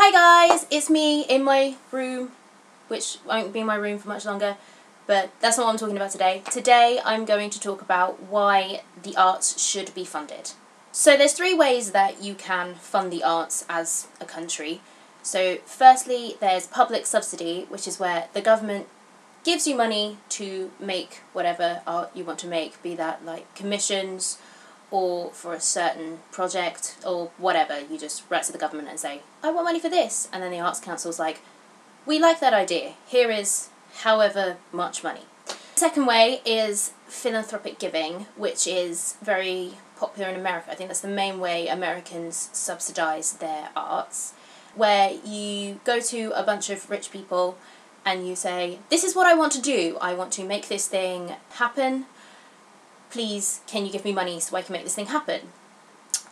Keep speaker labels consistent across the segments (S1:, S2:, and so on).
S1: Hi guys, it's me in my room, which won't be in my room for much longer, but that's not what I'm talking about today. Today I'm going to talk about why the arts should be funded. So there's three ways that you can fund the arts as a country. So firstly, there's public subsidy, which is where the government gives you money to make whatever art you want to make, be that like commissions or for a certain project or whatever. You just write to the government and say, I want money for this, and then the Arts Council's like, we like that idea, here is however much money. The second way is philanthropic giving, which is very popular in America. I think that's the main way Americans subsidise their arts, where you go to a bunch of rich people and you say, this is what I want to do, I want to make this thing happen, please can you give me money so I can make this thing happen?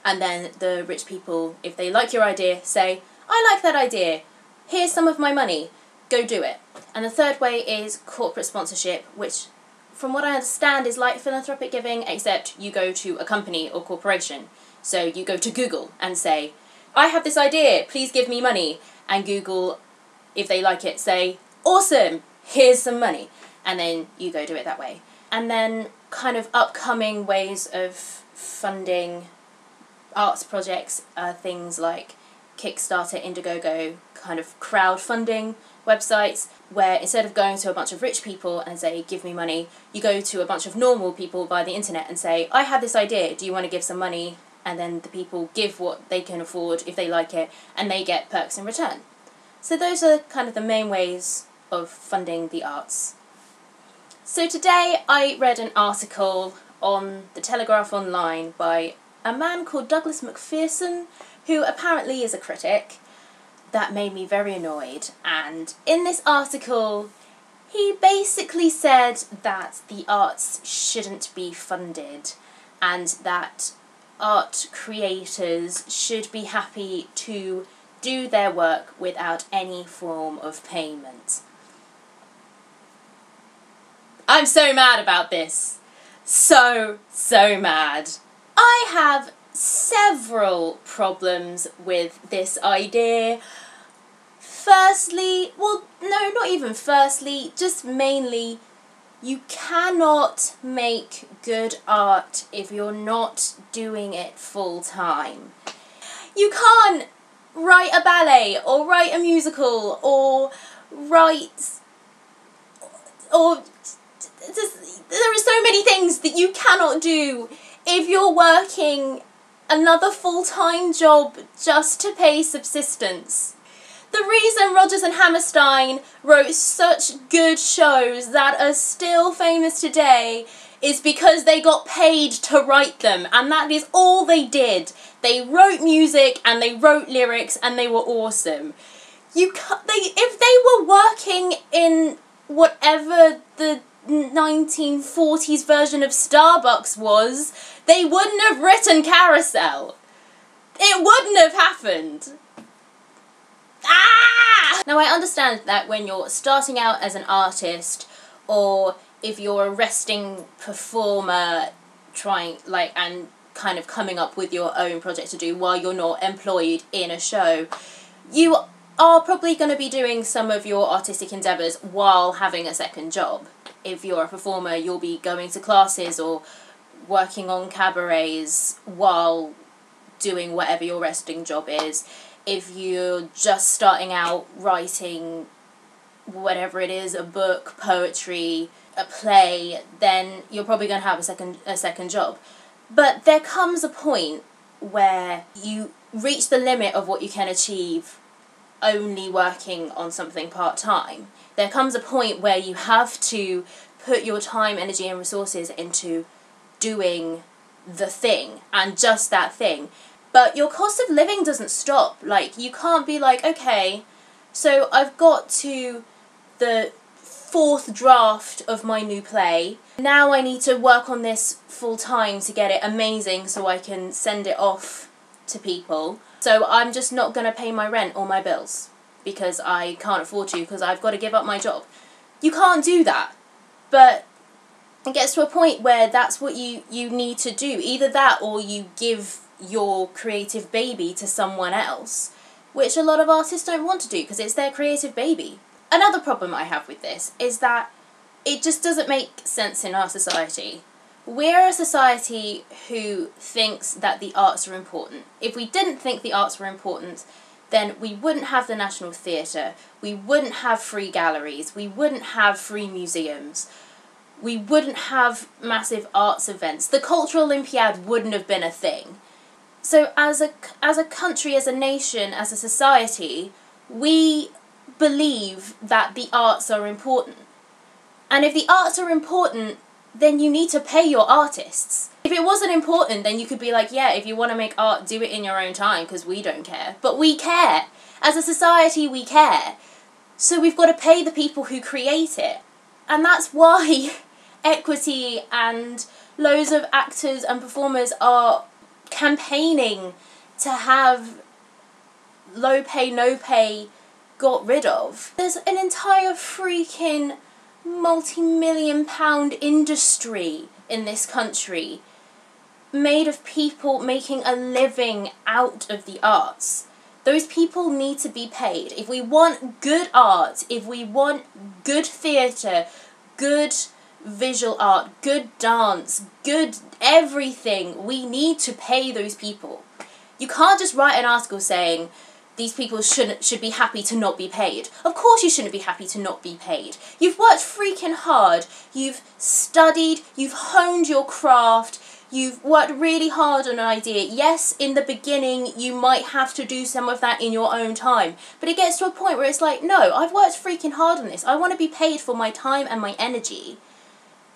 S1: And then the rich people, if they like your idea, say, I like that idea, here's some of my money, go do it. And the third way is corporate sponsorship, which from what I understand is like philanthropic giving, except you go to a company or corporation. So you go to Google and say, I have this idea, please give me money. And Google, if they like it, say, awesome, here's some money. And then you go do it that way. And then kind of upcoming ways of funding arts projects are things like Kickstarter, Indiegogo, kind of crowdfunding websites, where instead of going to a bunch of rich people and say, give me money, you go to a bunch of normal people via the internet and say, I have this idea, do you want to give some money? And then the people give what they can afford if they like it, and they get perks in return. So those are kind of the main ways of funding the arts. So today I read an article on the Telegraph Online by a man called Douglas McPherson, who apparently is a critic. That made me very annoyed, and in this article he basically said that the arts shouldn't be funded and that art creators should be happy to do their work without any form of payment. I'm so mad about this. So mad. I have several problems with this idea. Firstly, well, no, not even firstly, just mainly, you cannot make good art if you're not doing it full time. You can't write a ballet or write a musical or there are so many things that you cannot do if you're working another full-time job just to pay subsistence. The reason Rodgers and Hammerstein wrote such good shows that are still famous today is because they got paid to write them, and that is all they did. They wrote music and they wrote lyrics and they were awesome. If they were working in whatever the 1940s version of Starbucks was, they wouldn't have written Carousel. It wouldn't have happened. Ah! Now I understand that when you're starting out as an artist, or if you're a resting performer and kind of coming up with your own project to do while you're not employed in a show, you are probably going to be doing some of your artistic endeavours while having a second job. If you're a performer, you'll be going to classes or working on cabarets while doing whatever your resting job is. If you're just starting out writing whatever it is, a book, poetry, a play, then you're probably going to have a second job. But there comes a point where you reach the limit of what you can achieve only working on something part-time. There comes a point where you have to put your time, energy and resources into doing the thing, and just that thing. But your cost of living doesn't stop. Like, you can't be like, okay, so I've got to the 4th draft of my new play, now I need to work on this full-time to get it amazing so I can send it off to people. So I'm just not going to pay my rent or my bills because I can't afford to, because I've got to give up my job. You can't do that. But it gets to a point where that's what you need to do. Either that or you give your creative baby to someone else which a lot of artists don't want to do because it's their creative baby. Another problem I have with this is that it just doesn't make sense in our society. We're a society who thinks that the arts are important. If we didn't think the arts were important, then we wouldn't have the National Theatre, we wouldn't have free galleries, we wouldn't have free museums, we wouldn't have massive arts events. The Cultural Olympiad wouldn't have been a thing. So as a country, as a nation, as a society, we believe that the arts are important. And if the arts are important, then you need to pay your artists. If it wasn't important, then you could be like, yeah, if you want to make art, do it in your own time, because we don't care. But we care. As a society, we care. So we've got to pay the people who create it. And that's why Equity and loads of actors and performers are campaigning to have low pay, no pay got rid of. There's an entire freaking multi-million-pound industry in this country made of people making a living out of the arts. Those people need to be paid. If we want good art, if we want good theatre, good visual art, good dance, good everything, we need to pay those people. You can't just write an article saying these people should be happy to not be paid. Of course you shouldn't be happy to not be paid. You've worked freaking hard, you've studied, you've honed your craft, you've worked really hard on an idea. Yes, in the beginning you might have to do some of that in your own time, but it gets to a point where it's like, no, I've worked freaking hard on this. I want to be paid for my time and my energy.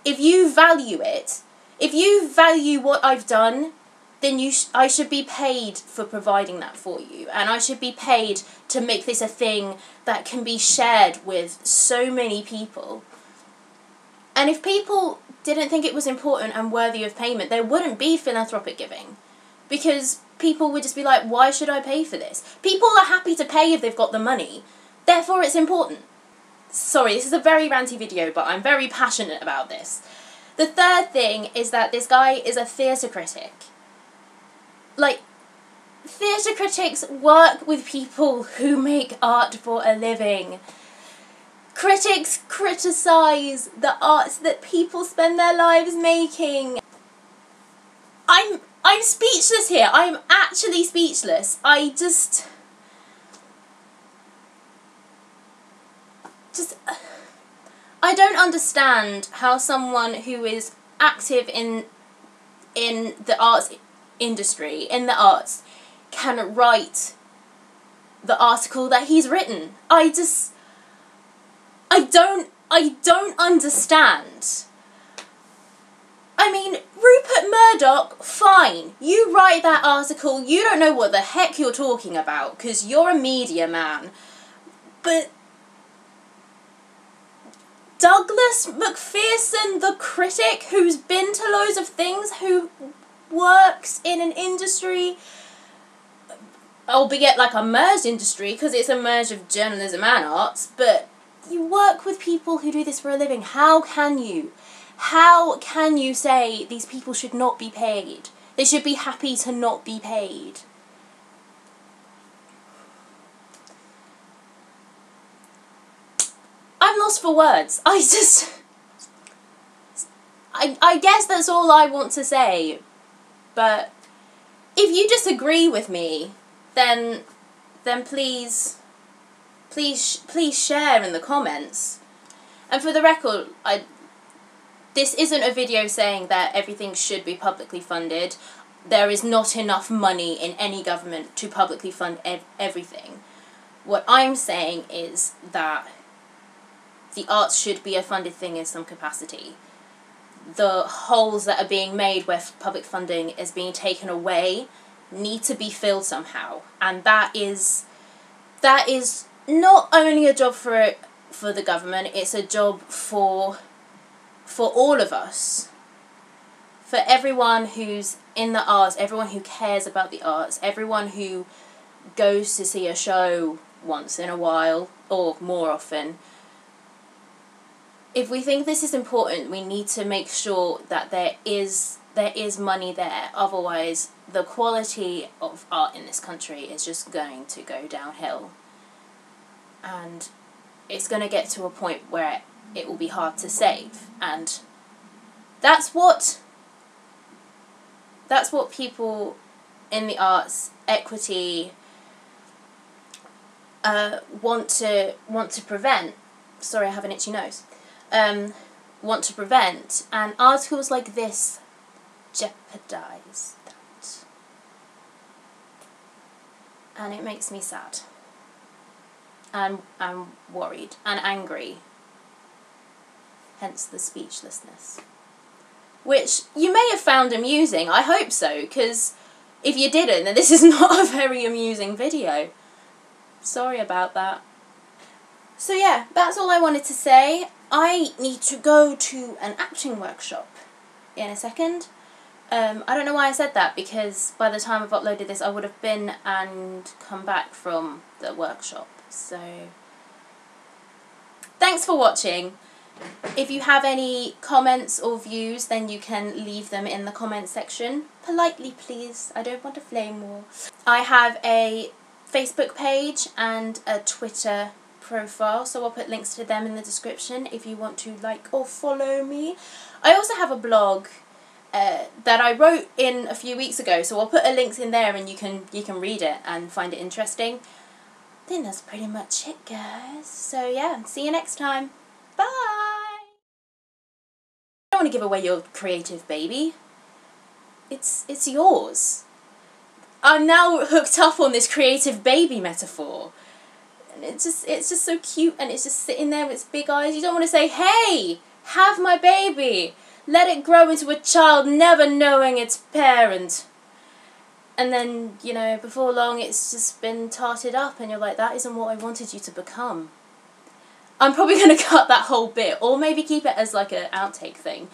S1: If you value it, if you value what I've done, then I should be paid for providing that for you. And I should be paid to make this a thing that can be shared with so many people. And if people didn't think it was important and worthy of payment, there wouldn't be philanthropic giving. Because people would just be like, why should I pay for this? People are happy to pay if they've got the money. Therefore it's important. Sorry, this is a very ranty video, but I'm very passionate about this. The third thing is that this guy is a theatre critic. Like, theatre critics work with people who make art for a living. Critics criticise the arts that people spend their lives making. I'm speechless here. I'm actually speechless. I don't understand how someone who is active in the arts industry, in the arts, can write the article that he's written. I don't understand. I mean, Rupert Murdoch, fine. You write that article, you don't know what the heck you're talking about, because you're a media man. But Douglas McPherson, the critic, who's been to loads of things, who works in an industry, albeit like a merged industry, because it's a merge of journalism and arts, but you work with people who do this for a living. How can you say these people should not be paid? They should be happy to not be paid. I'm lost for words. I guess that's all I want to say. But if you disagree with me, then please share in the comments. And for the record, this isn't a video saying that everything should be publicly funded. There is not enough money in any government to publicly fund everything. What I'm saying is that the arts should be a funded thing in some capacity. The holes that are being made where public funding is being taken away need to be filled somehow, and that is not only a job for the government, it's a job for all of us, for everyone who's in the arts, everyone who cares about the arts, everyone who goes to see a show once in a while or more often. If we think this is important, we need to make sure that there is there is money there. Otherwise, the quality of art in this country is just going to go downhill. And it's going to get to a point where it will be hard to save. And that's what people in the arts, equity, want to prevent. Sorry, I have an itchy nose. Want to prevent, and articles like this jeopardize that. And it makes me sad. And I'm worried and angry. Hence the speechlessness. Which you may have found amusing. I hope so, because if you didn't, then this is not a very amusing video. Sorry about that. So yeah, that's all I wanted to say. I need to go to an acting workshop in a second. I don't know why I said that, because by the time I've uploaded this I would have been and come back from the workshop. So thanks for watching. If you have any comments or views, then you can leave them in the comment section. Politely, please. I don't want a flame war. I have a Facebook page and a Twitter profile, so I'll put links to them in the description if you want to like or follow me. I also have a blog that I wrote in a few weeks ago, so I'll put a link in there and you can read it and find it interesting. I think that's pretty much it, guys. So yeah, see you next time. Bye! I don't want to give away your creative baby. It's yours. I'm now hooked up on this creative baby metaphor. And it's just so cute, and it's just sitting there with its big eyes. You don't want to say, hey, have my baby. Let it grow into a child never knowing its parent. And then, you know, before long it's just been tarted up and you're like, that isn't what I wanted you to become. I'm probably going to cut that whole bit, or maybe keep it as like an outtake thing.